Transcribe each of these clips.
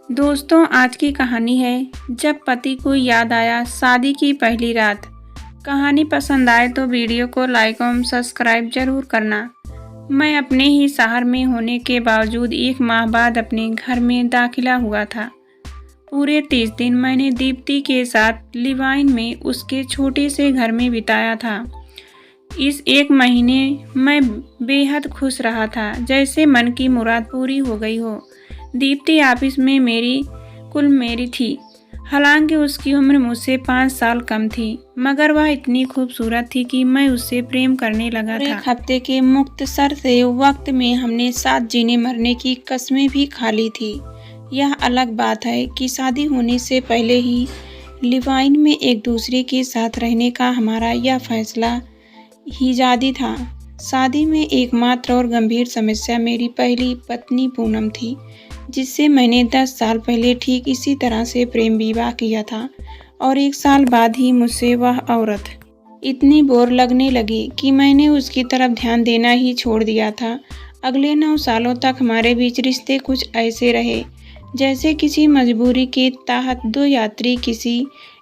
दोस्तों, आज की कहानी है जब पति को याद आया शादी की पहली रात। कहानी पसंद आए तो वीडियो को लाइक और सब्सक्राइब जरूर करना। मैं अपने ही शहर में होने के बावजूद 1 माह बाद अपने घर में दाखिला हुआ था। पूरे 30 दिन मैंने दीप्ति के साथ लिव-इन में उसके छोटे से घर में बिताया था। इस 1 महीने मैं बेहद खुश रहा था, जैसे मन की मुराद पूरी हो गई हो। दीप्ति ऑफिस में मेरी थी। हालांकि उसकी उम्र मुझसे 5 साल कम थी, मगर वह इतनी खूबसूरत थी कि मैं उससे प्रेम करने लगा था। 1 हफ्ते के मुख्तसर से वक्त में हमने साथ जीने मरने की कस्में भी खा ली थी। यह अलग बात है कि शादी होने से पहले ही लिव-इन में एक दूसरे के साथ रहने का हमारा यह फैसला हिजादी था। शादी में एकमात्र और गंभीर समस्या मेरी पहली पत्नी पूनम थी, जिससे मैंने 10 साल पहले ठीक इसी तरह से प्रेम विवाह किया था। और 1 साल बाद ही मुझसे वह औरत इतनी बोर लगने लगी कि मैंने उसकी तरफ ध्यान देना ही छोड़ दिया था। अगले 9 सालों तक हमारे बीच रिश्ते कुछ ऐसे रहे जैसे किसी मजबूरी के तहत 2 यात्री किसी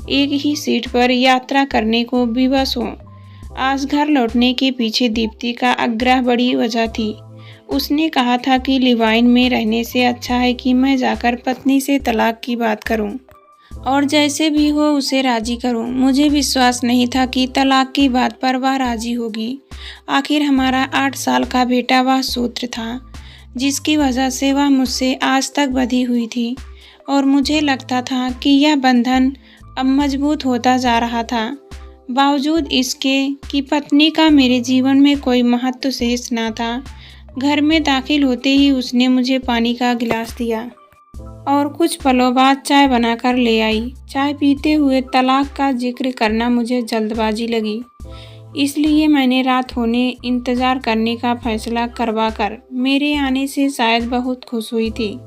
एक ही सीट पर यात्रा करने को विवश हों। आज घर लौटने के पीछे दीप्ति का आग्रह बड़ी वजह थी। उसने कहा था कि लिव-इन में रहने से अच्छा है कि मैं जाकर पत्नी से तलाक की बात करूं और जैसे भी हो उसे राजी करूं। मुझे विश्वास नहीं था कि तलाक की बात पर वह राजी होगी। आखिर हमारा 8 साल का बेटा वह सूत्र था जिसकी वजह से वह मुझसे आज तक बंधी हुई थी, और मुझे लगता था कि यह बंधन अब मजबूत होता जा रहा था, बावजूद इसके कि पत्नी का मेरे जीवन में कोई महत्व शेष न था। घर में दाखिल होते ही उसने मुझे पानी का गिलास दिया और कुछ पलों बाद चाय बनाकर ले आई। चाय पीते हुए तलाक का जिक्र करना मुझे जल्दबाजी लगी, इसलिए मैंने रात होने इंतज़ार करने का फैसला करवाकर मेरे आने से शायद बहुत खुश हुई थी।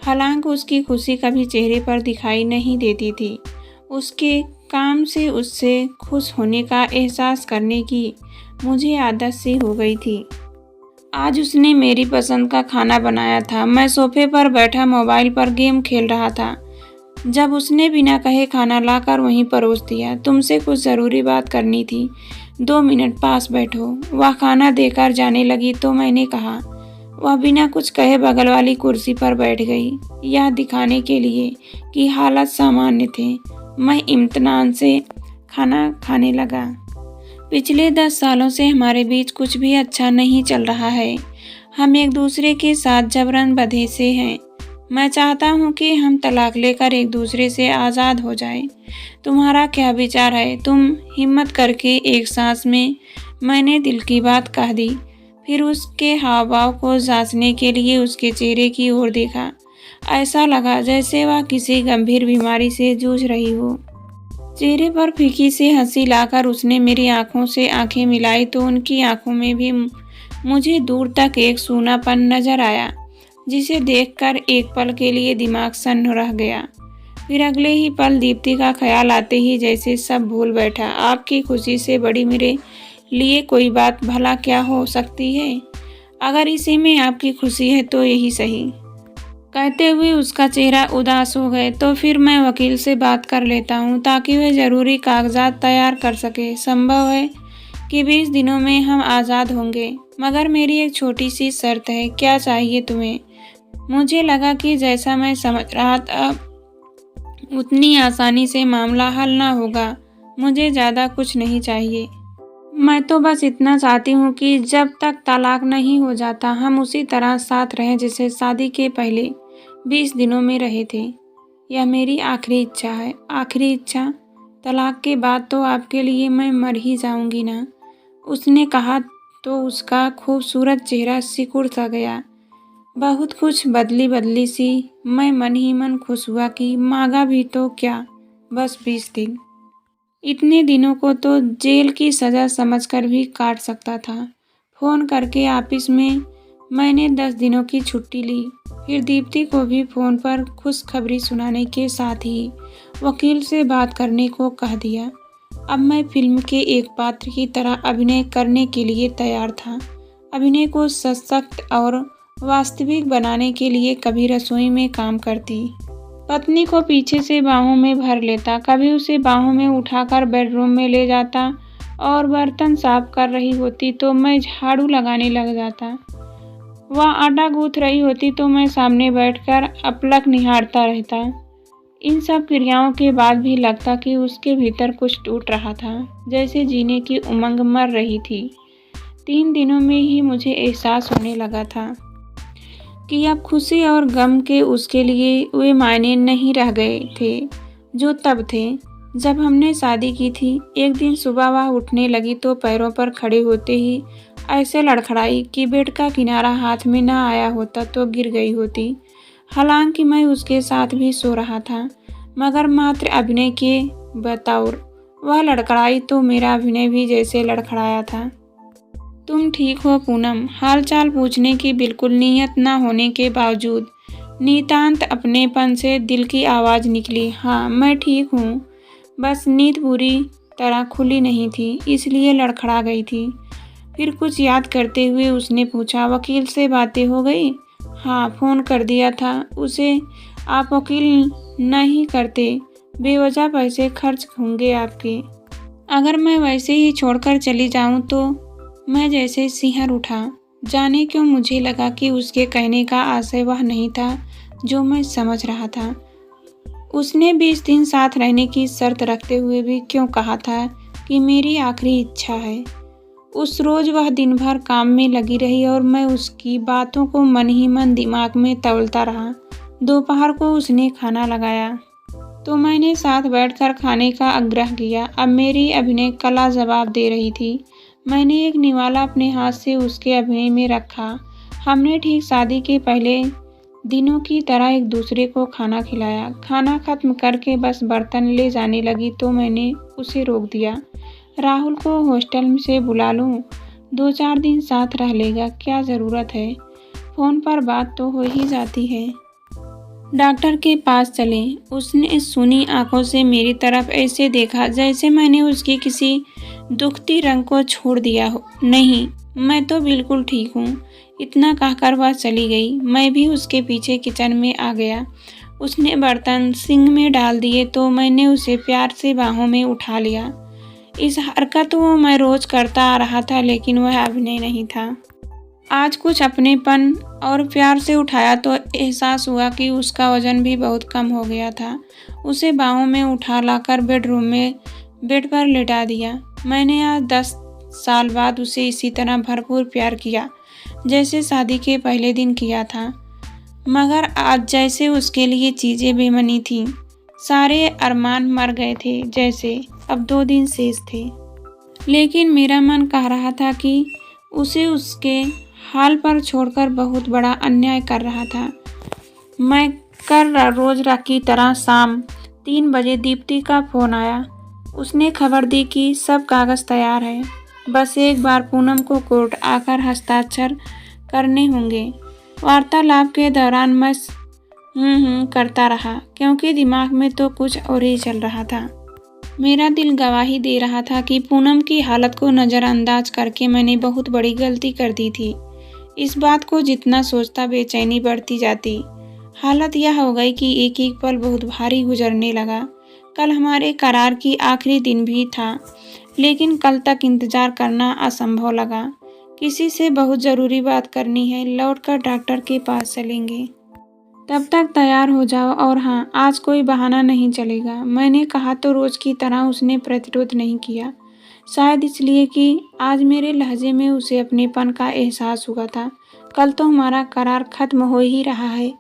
हालांकि उसकी खुशी कभी चेहरे पर दिखाई नहीं देती थी। उसके काम से उससे खुश होने का एहसास करने की मुझे आदत सी हो गई थी। आज उसने मेरी पसंद का खाना बनाया था। मैं सोफे पर बैठा मोबाइल पर गेम खेल रहा था जब उसने बिना कहे खाना लाकर वहीं परोस दिया। तुमसे कुछ ज़रूरी बात करनी थी, 2 मिनट पास बैठो। वह खाना देकर जाने लगी तो मैंने कहा। वह बिना कुछ कहे बगल वाली कुर्सी पर बैठ गई, यह दिखाने के लिए कि हालत सामान्य थे। मैं इत्मीनान से खाना खाने लगा। पिछले 10 सालों से हमारे बीच कुछ भी अच्छा नहीं चल रहा है। हम एक दूसरे के साथ जबरन बंधे से हैं। मैं चाहता हूँ कि हम तलाक लेकर एक दूसरे से आज़ाद हो जाएं। तुम्हारा क्या विचार है? तुम हिम्मत करके एक सांस में मैंने दिल की बात कह दी। फिर उसके हाव भाव को जांचने के लिए उसके चेहरे की ओर देखा। ऐसा लगा जैसे वह किसी गंभीर बीमारी से जूझ रही हो। चेहरे पर फीकी सी हंसी लाकर उसने मेरी आंखों से आंखें मिलाई तो उनकी आंखों में भी मुझे दूर तक एक सूनापन नजर आया, जिसे देखकर एक पल के लिए दिमाग सन्न रह गया। फिर अगले ही पल दीप्ति का ख्याल आते ही जैसे सब भूल बैठा। आपकी खुशी से बड़ी मेरे लिए कोई बात भला क्या हो सकती है? अगर इसी में आपकी खुशी है तो यही सही। कहते हुए उसका चेहरा उदास हो गए। तो फिर मैं वकील से बात कर लेता हूँ ताकि वह ज़रूरी कागजात तैयार कर सके। संभव है कि 20 दिनों में हम आज़ाद होंगे, मगर मेरी एक छोटी सी शर्त है। क्या चाहिए तुम्हें? मुझे लगा कि जैसा मैं समझ रहा था उतनी आसानी से मामला हल ना होगा। मुझे ज़्यादा कुछ नहीं चाहिए। मैं तो बस इतना चाहती हूँ कि जब तक तलाक नहीं हो जाता हम उसी तरह साथ रहें जैसे शादी के पहले 20 दिनों में रहे थे। यह मेरी आखिरी इच्छा है। आखिरी इच्छा? तलाक के बाद तो आपके लिए मैं मर ही जाऊंगी ना, उसने कहा तो उसका खूबसूरत चेहरा सिकुड़ सा गया। बहुत कुछ बदली सी। मैं मन ही मन खुश हुआ कि मांगा भी तो क्या, बस 20 दिन। इतने दिनों को तो जेल की सज़ा समझकर भी काट सकता था। फ़ोन करके ऑफिस में मैंने 10 दिनों की छुट्टी ली। फिर दीप्ति को भी फ़ोन पर खुशखबरी सुनाने के साथ ही वकील से बात करने को कह दिया। अब मैं फिल्म के एक पात्र की तरह अभिनय करने के लिए तैयार था। अभिनय को सशक्त और वास्तविक बनाने के लिए कभी रसोई में काम करती, पत्नी को पीछे से बाहों में भर लेता, कभी उसे बाहों में उठाकर बेडरूम में ले जाता और बर्तन साफ कर रही होती तो मैं झाड़ू लगाने लग जाता। वह आटा गूंथ रही होती तो मैं सामने बैठकर अपलक निहारता रहता। इन सब क्रियाओं के बाद भी लगता कि उसके भीतर कुछ टूट रहा था, जैसे जीने की उमंग मर रही थी। 3 दिनों में ही मुझे एहसास होने लगा था कि अब खुशी और गम के उसके लिए वे मायने नहीं रह गए थे जो तब थे जब हमने शादी की थी। एक दिन सुबह वह उठने लगी तो पैरों पर खड़े होते ही ऐसे लड़खड़ाई कि बेड का किनारा हाथ में न आया होता तो गिर गई होती। हालांकि मैं उसके साथ भी सो रहा था, मगर मात्र अभिनय के बतौर वह लड़खड़ाई तो मेरा अभिनय भी जैसे लड़खड़ाया था। तुम ठीक हो पूनम? हालचाल पूछने की बिल्कुल नीयत न होने के बावजूद नितांत अपनेपन से दिल की आवाज़ निकली। हाँ, मैं ठीक हूँ, बस नींद पूरी तरह खुली नहीं थी, इसलिए लड़खड़ा गई थी। फिर कुछ याद करते हुए उसने पूछा, वकील से बातें हो गई? हाँ, फ़ोन कर दिया था उसे। आप वकील नहीं करते, बेवजह पैसे खर्च होंगे आपके। अगर मैं वैसे ही छोड़कर चली जाऊँ तो? मैं जैसे सिंहर उठा। जाने क्यों मुझे लगा कि उसके कहने का आशय वह नहीं था जो मैं समझ रहा था। उसने 20 दिन साथ रहने की शर्त रखते हुए भी क्यों कहा था कि मेरी आखिरी इच्छा है। उस रोज़ वह दिन भर काम में लगी रही और मैं उसकी बातों को मन ही मन दिमाग में तौलता रहा। दोपहर को उसने खाना लगाया तो मैंने साथ बैठकर खाने का आग्रह किया। अब मेरी अभिनय कला जवाब दे रही थी। मैंने एक निवाला अपने हाथ से उसके अभिनय में रखा। हमने ठीक शादी के पहले दिनों की तरह एक दूसरे को खाना खिलाया। खाना खत्म करके बस बर्तन ले जाने लगी तो मैंने उसे रोक दिया। राहुल को हॉस्टल से बुला लूँ? 2-4 दिन साथ रह लेगा, क्या ज़रूरत है? फ़ोन पर बात तो हो ही जाती है। डॉक्टर के पास चले। उसने सुनी आंखों से मेरी तरफ ऐसे देखा जैसे मैंने उसकी किसी दुखती रंग को छोड़ दिया हो। नहीं, मैं तो बिल्कुल ठीक हूँ, इतना कहकर वह चली गई। मैं भी उसके पीछे किचन में आ गया। उसने बर्तन सिंक में डाल दिए तो मैंने उसे प्यार से बाहों में उठा लिया। इस हरकत को मैं रोज करता आ रहा था, लेकिन वह अभिनय नहीं था। आज कुछ अपनेपन और प्यार से उठाया तो एहसास हुआ कि उसका वजन भी बहुत कम हो गया था। उसे बाहों में उठा लाकर बेडरूम में बेड पर लेटा दिया। मैंने आज 10 साल बाद उसे इसी तरह भरपूर प्यार किया जैसे शादी के पहले दिन किया था, मगर आज जैसे उसके लिए चीज़ें बेमनी थीं। सारे अरमान मर गए थे, जैसे अब 2 दिन शेष थे। लेकिन मेरा मन कह रहा था कि उसे उसके हाल पर छोड़कर बहुत बड़ा अन्याय कर रहा था। मैं कर रोज की तरह शाम 3 बजे दीप्ति का फ़ोन आया। उसने खबर दी कि सब कागज़ तैयार है, बस एक बार पूनम को कोर्ट आकर हस्ताक्षर करने होंगे। वार्तालाप के दौरान मैं करता रहा, क्योंकि दिमाग में तो कुछ और ही चल रहा था। मेरा दिल गवाही दे रहा था कि पूनम की हालत को नज़रअंदाज करके मैंने बहुत बड़ी गलती कर दी थी। इस बात को जितना सोचता बेचैनी बढ़ती जाती। हालत यह हो गई कि एक एक पल बहुत भारी गुजरने लगा। कल हमारे करार की आखिरी दिन भी था, लेकिन कल तक इंतज़ार करना असंभव लगा। किसी से बहुत ज़रूरी बात करनी है, लौटकर डॉक्टर के पास चलेंगे। तब तक तैयार हो जाओ, और हाँ, आज कोई बहाना नहीं चलेगा। मैंने कहा तो रोज़ की तरह उसने प्रतिरोध नहीं किया, शायद इसलिए कि आज मेरे लहजे में उसे अपनेपन का एहसास हुआ था। कल तो हमारा करार खत्म हो ही रहा है,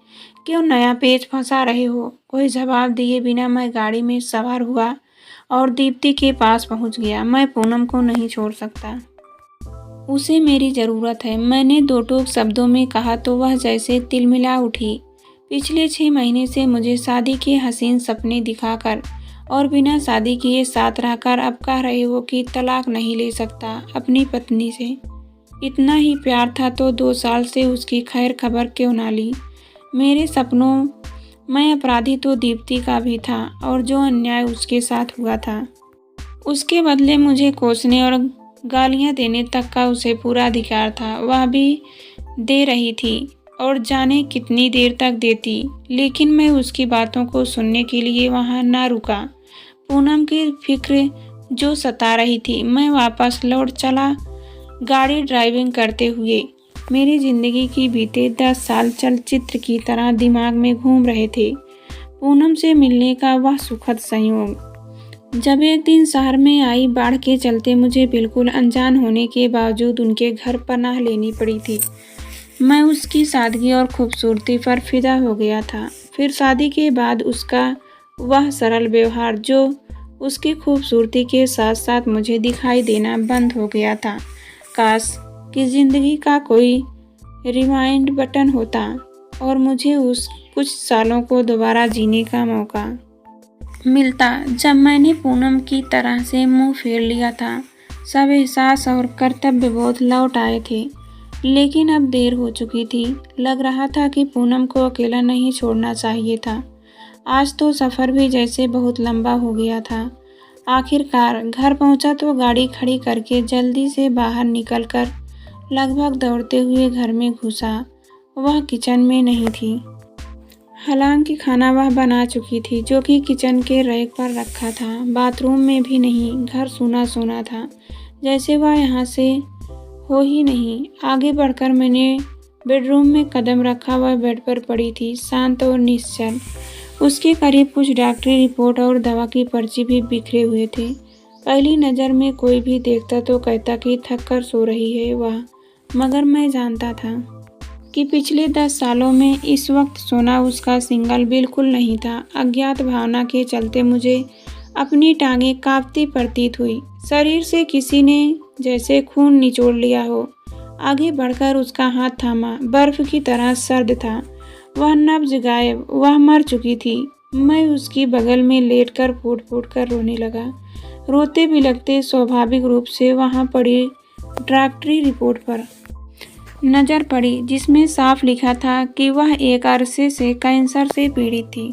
क्यों नया पेच फंसा रहे हो? कोई जवाब दिए बिना मैं गाड़ी में सवार हुआ और दीप्ति के पास पहुंच गया। मैं पूनम को नहीं छोड़ सकता, उसे मेरी ज़रूरत है। मैंने 2 टूक शब्दों में कहा तो वह जैसे तिलमिला उठी। पिछले 6 महीने से मुझे शादी के हसीन सपने दिखाकर और बिना शादी किए साथ रहकर अब कह रहे हो कि तलाक नहीं ले सकता अपनी पत्नी से। इतना ही प्यार था तो 2 साल से उसकी खैर खबर क्यों ना ली? मेरे सपनों में अपराधी तो दीप्ति का भी था, और जो अन्याय उसके साथ हुआ था उसके बदले मुझे कोसने और गालियां देने तक का उसे पूरा अधिकार था। वह भी दे रही थी और जाने कितनी देर तक देती, लेकिन मैं उसकी बातों को सुनने के लिए वहां ना रुका। पूनम की फिक्र जो सता रही थी, मैं वापस लौट चला। गाड़ी ड्राइविंग करते हुए मेरी जिंदगी की बीते 10 साल चलचित्र की तरह दिमाग में घूम रहे थे। पूनम से मिलने का वह सुखद संयोग, जब एक दिन शहर में आई बाढ़ के चलते मुझे बिल्कुल अनजान होने के बावजूद उनके घर पनाह लेनी पड़ी थी। मैं उसकी सादगी और खूबसूरती पर फिदा हो गया था। फिर शादी के बाद उसका वह सरल व्यवहार जो उसकी खूबसूरती के साथ साथ मुझे दिखाई देना बंद हो गया था। काश कि जिंदगी का कोई रिवाइंड बटन होता और मुझे उस कुछ सालों को दोबारा जीने का मौका मिलता जब मैंने पूनम की तरह से मुंह फेर लिया था। सब एहसास और कर्तव्य बोध लौट आए थे, लेकिन अब देर हो चुकी थी। लग रहा था कि पूनम को अकेला नहीं छोड़ना चाहिए था। आज तो सफ़र भी जैसे बहुत लंबा हो गया था। आखिरकार घर पहुंचा तो गाड़ी खड़ी करके जल्दी से बाहर निकलकर लगभग दौड़ते हुए घर में घुसा। वह किचन में नहीं थी। हालांकि खाना वह बना चुकी थी, जो कि किचन के रैक पर रखा था। बाथरूम में भी नहीं। घर सूना सूना था, जैसे वह यहाँ से हो ही नहीं। आगे बढ़कर मैंने बेडरूम में कदम रखा। वह बेड पर पड़ी थी, शांत और निश्चल। उसके करीब कुछ डॉक्टरी रिपोर्ट और दवा की पर्ची भी बिखरे हुए थे। पहली नज़र में कोई भी देखता तो कहता कि थक कर सो रही है वह, मगर मैं जानता था कि पिछले 10 सालों में इस वक्त सोना उसका सिंगल बिल्कुल नहीं था। अज्ञात भावना के चलते मुझे अपनी टांगें कांपती प्रतीत हुई। शरीर से किसी ने जैसे खून निचोड़ लिया हो। आगे बढ़कर उसका हाथ थामा। बर्फ की तरह सर्द था। वह नब्ज गायब। वह मर चुकी थी। मैं उसकी बगल में लेटकर फूट फूट कर रोने लगा। रोते बिलखते स्वाभाविक रूप से वहां पड़ी डॉक्टरी रिपोर्ट पर नजर पड़ी, जिसमें साफ लिखा था कि वह एक अरसे से कैंसर से पीड़ित थी।